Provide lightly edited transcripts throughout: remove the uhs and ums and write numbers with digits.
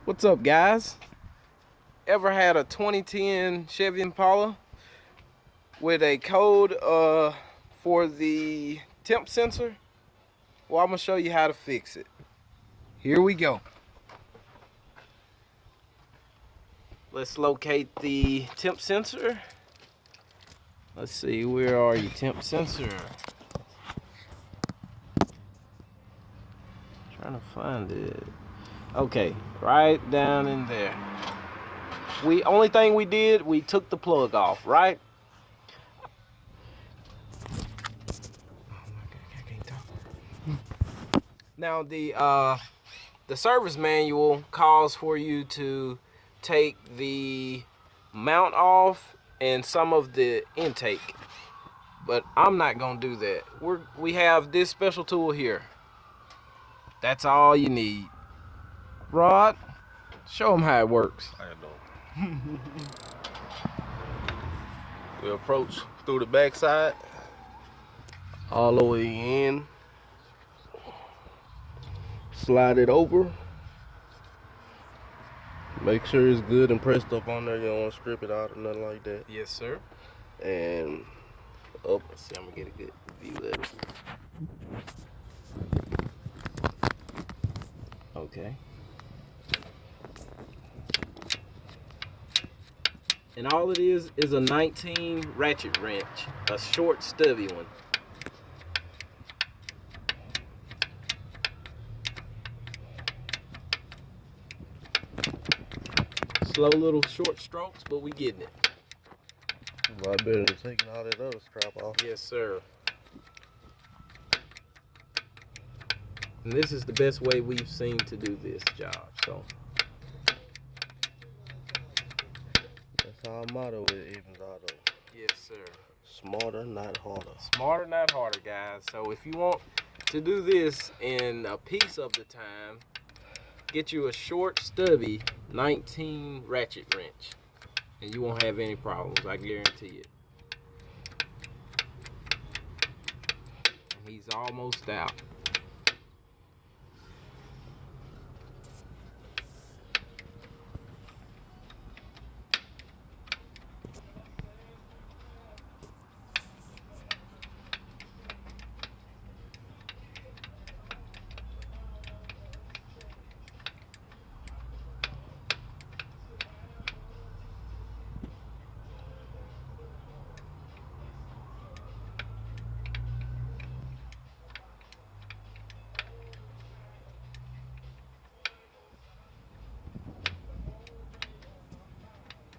What's up, guys? Ever had a 2010 Chevy Impala with a code for the temp sensor? Well, I'm gonna show you how to fix it. Here we go. Let's locate the temp sensor. Let's see, where are you, temp sensor? Trying to find it. Okay, right down in there. Only thing we did, we took the plug off, right? Now the service manual calls for you to take the mount off and some of the intake, but I'm not gonna do that. We have this special tool here. That's all you need. Rod, show them how it works. I know. We approach through the backside, all the way in. Slide it over. Make sure it's good and pressed up on there. You don't want to strip it out or nothing like that. Yes, sir. And up. Let's see, I'm gonna get a good view of it. Okay. And all it is a 19 ratchet wrench, a short stubby one. Slow little short strokes, but we getting it. A lot better than taking all that other strap off. Yes, sir. And this is the best way we've seen to do this job. So That's our motto with Evans Auto. yes, sir. Smarter, not harder. Smarter, not harder, guys. So if you want to do this in a piece of the time, get you a short stubby 19 ratchet wrench and you won't have any problems, I guarantee it. And he's almost out.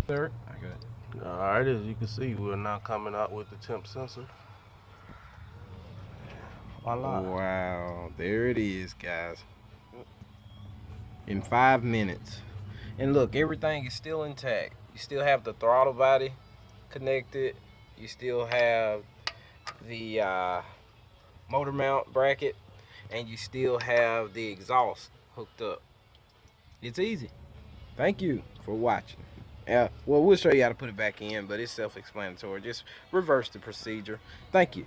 Sir, I got it. Alright, as you can see, we're now coming out with the temp sensor. Voila. Wow, there it is, guys. In 5 minutes. And look, everything is still intact. You still have the throttle body connected. You still have the motor mount bracket, and you still have the exhaust hooked up. It's easy. Thank you for watching. Well, we'll show you how to put it back in, but it's self-explanatory. Just reverse the procedure. Thank you.